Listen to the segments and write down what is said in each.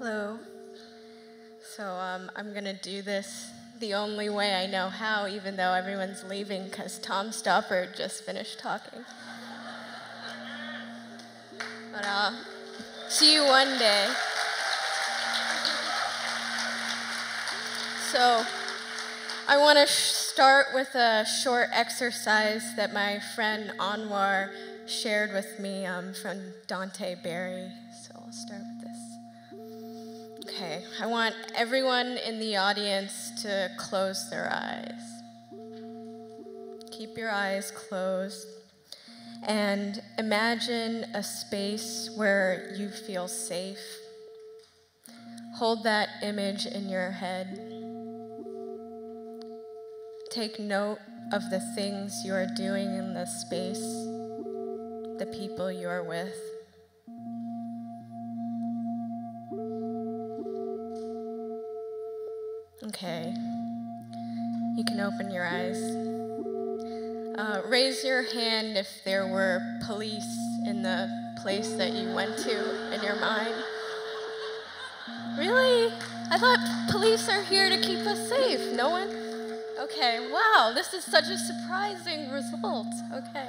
Hello. So I'm going to do this the only way I know how, even though everyone's leaving because Tom Stoppard just finished talking. But I'll see you one day. So I want to start with a short exercise that my friend Anwar shared with me from Dante Barry. So I'll start with this. Okay, I want everyone in the audience to close their eyes. Keep your eyes closed and imagine a space where you feel safe. Hold that image in your head. Take note of the things you are doing in the space, the people you are with. Okay, you can open your eyes. Raise your hand if there were police in the place that you went to in your mind. Really? I thought police are here to keep us safe. No one? Okay, wow, this is such a surprising result. Okay.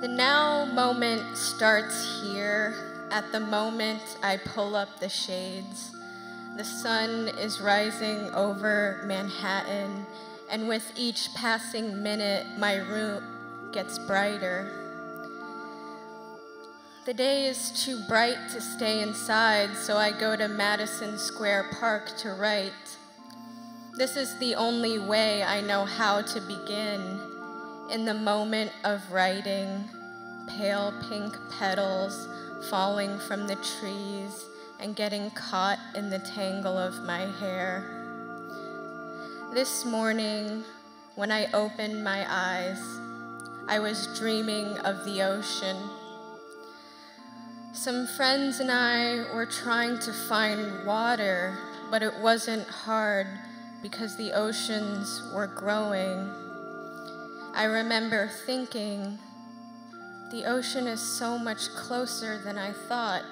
The now moment starts here. At the moment I pull up the shades. The sun is rising over Manhattan, and with each passing minute, my room gets brighter. The day is too bright to stay inside, so I go to Madison Square Park to write. This is the only way I know how to begin. In the moment of writing, pale pink petals falling from the trees and getting caught in the tangle of my hair. This morning, when I opened my eyes, I was dreaming of the ocean. Some friends and I were trying to find water, but it wasn't hard because the oceans were growing. I remember thinking, the ocean is so much closer than I thought,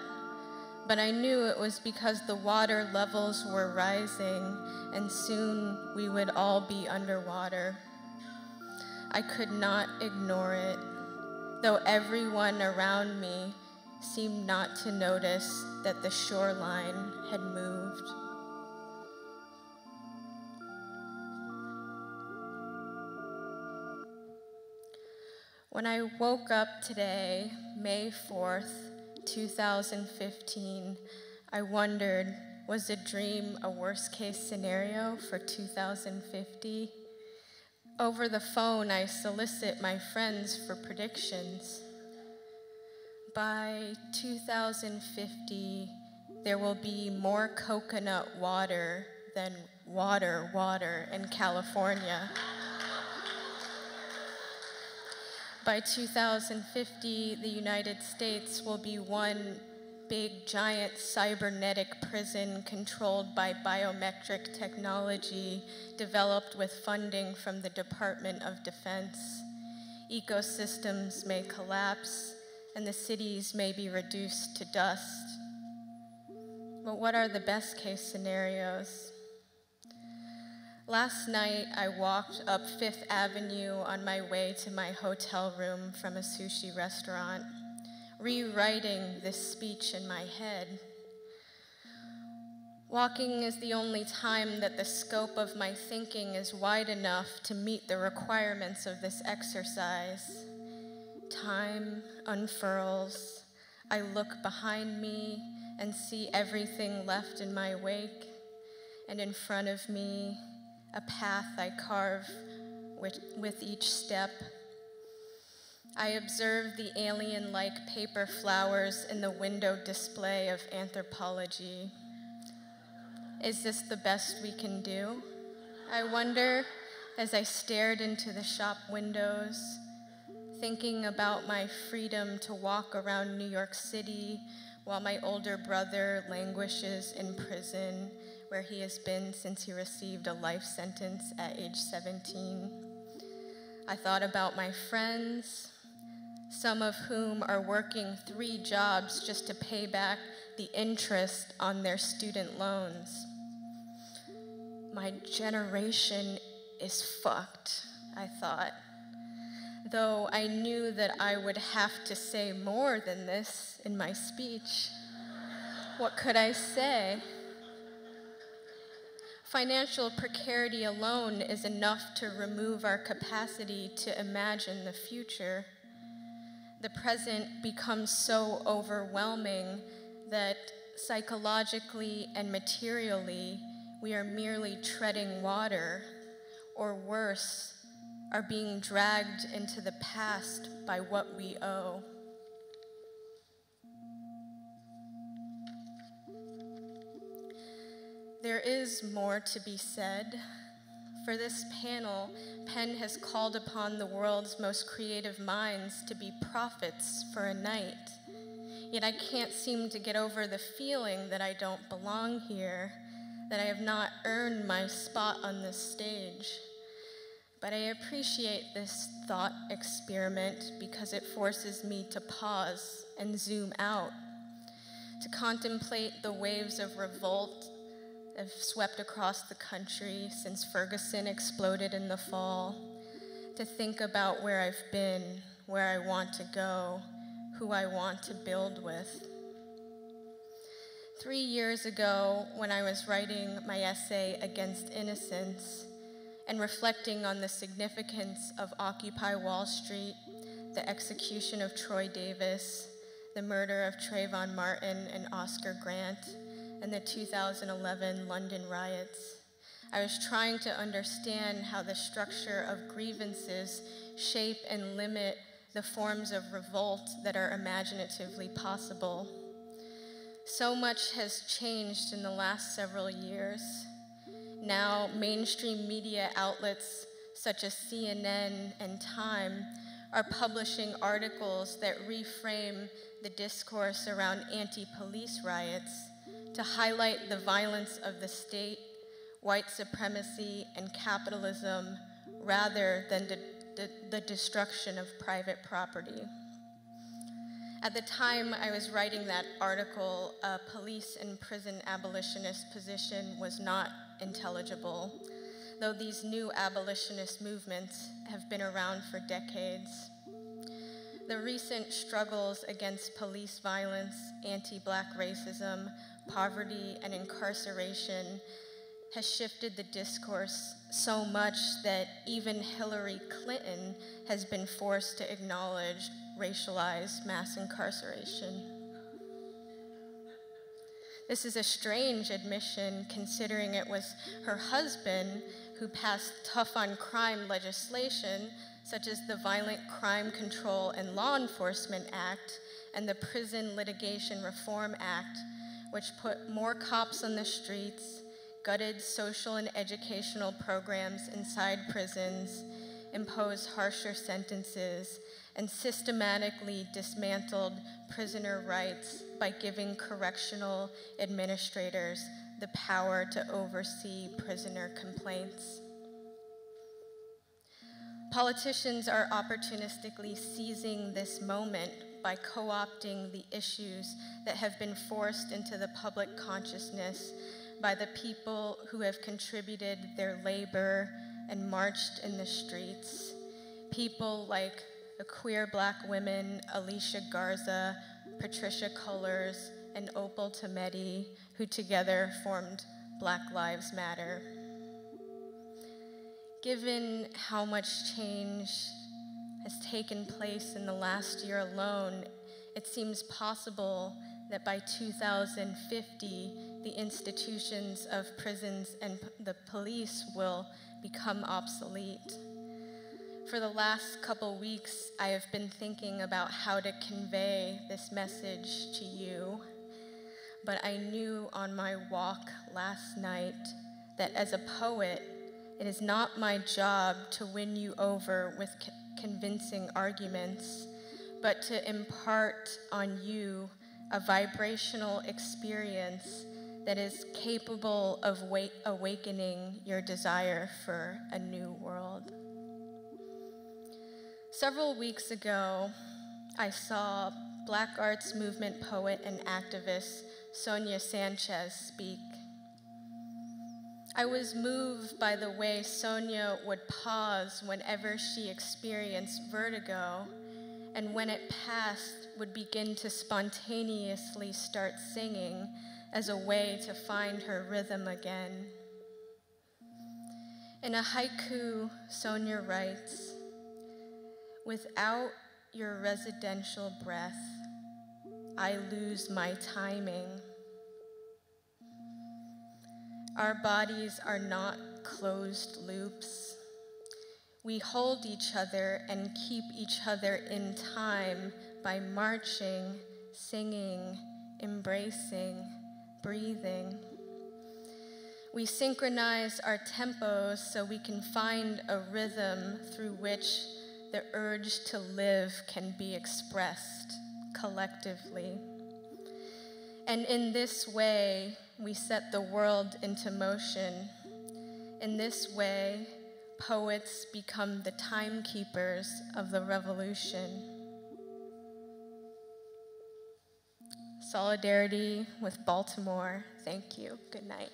but I knew it was because the water levels were rising and soon we would all be underwater. I could not ignore it, though everyone around me seemed not to notice that the shoreline had moved. When I woke up today, May 4th, 2015, I wondered, was a dream a worst-case scenario for 2050? Over the phone, I solicit my friends for predictions. By 2050, there will be more coconut water than water in California. By 2050, the United States will be one big, giant cybernetic prison controlled by biometric technology developed with funding from the Department of Defense. Ecosystems may collapse, and the cities may be reduced to dust. But what are the best-case scenarios? Last night, I walked up Fifth Avenue on my way to my hotel room from a sushi restaurant, rewriting this speech in my head. Walking is the only time that the scope of my thinking is wide enough to meet the requirements of this exercise. Time unfurls. I look behind me and see everything left in my wake, and in front of me, a path I carve with each step. I observe the alien-like paper flowers in the window display of anthropology. Is this the best we can do? I wonder as I stared into the shop windows, thinking about my freedom to walk around New York City while my older brother languishes in prison, where he has been since he received a life sentence at age 17. I thought about my friends, some of whom are working 3 jobs just to pay back the interest on their student loans. My generation is fucked, I thought, though I knew that I would have to say more than this in my speech. What could I say? Financial precarity alone is enough to remove our capacity to imagine the future. The present becomes so overwhelming that psychologically and materially, we are merely treading water, or worse, are being dragged into the past by what we owe. There is more to be said. For this panel, Penn has called upon the world's most creative minds to be prophets for a night. Yet I can't seem to get over the feeling that I don't belong here, that I have not earned my spot on this stage. But I appreciate this thought experiment because it forces me to pause and zoom out, to contemplate the waves of revolt that have swept across the country since Ferguson exploded in the fall, to think about where I've been, where I want to go, who I want to build with. 3 years ago, when I was writing my essay Against Innocence and reflecting on the significance of Occupy Wall Street, the execution of Troy Davis, the murder of Trayvon Martin and Oscar Grant, and the 2011 London riots, I was trying to understand how the structure of grievances shape and limit the forms of revolt that are imaginatively possible. So much has changed in the last several years. Now, mainstream media outlets such as CNN and Time are publishing articles that reframe the discourse around anti-police riots to highlight the violence of the state, white supremacy, and capitalism rather than the destruction of private property. At the time I was writing that article, a police and prison abolitionist position was not intelligible, though these new abolitionist movements have been around for decades. The recent struggles against police violence, anti-Black racism, poverty, and incarceration has shifted the discourse so much that even Hillary Clinton has been forced to acknowledge racialized mass incarceration. This is a strange admission considering it was her husband who passed tough on crime legislation such as the Violent Crime Control and Law Enforcement Act and the Prison Litigation Reform Act, which put more cops on the streets, gutted social and educational programs inside prisons, imposed harsher sentences, and systematically dismantled prisoner rights by giving correctional administrators the power to oversee prisoner complaints. Politicians are opportunistically seizing this moment by co-opting the issues that have been forced into the public consciousness by the people who have contributed their labor and marched in the streets. People like the queer Black women Alicia Garza, Patricia Cullors, and Opal Tometi, who together formed Black Lives Matter. Given how much change has taken place in the last year alone, it seems possible that by 2050, the institutions of prisons and the police will become obsolete. For the last couple weeks, I have been thinking about how to convey this message to you, but I knew on my walk last night that as a poet, it is not my job to win you over with convincing arguments, but to impart on you a vibrational experience that is capable of awakening your desire for a new world. Several weeks ago, I saw Black arts movement poet and activist Sonia Sanchez speak. I was moved by the way Sonia would pause whenever she experienced vertigo, and when it passed, would begin to spontaneously start singing as a way to find her rhythm again. In a haiku, Sonia writes, "Without your residential breath, I lose my timing. Our bodies are not closed loops. We hold each other and keep each other in time by marching, singing, embracing, breathing. We synchronize our tempos so we can find a rhythm through which the urge to live can be expressed collectively. And in this way, we set the world into motion. In this way, poets become the timekeepers of the revolution." Solidarity with Baltimore. Thank you. Good night.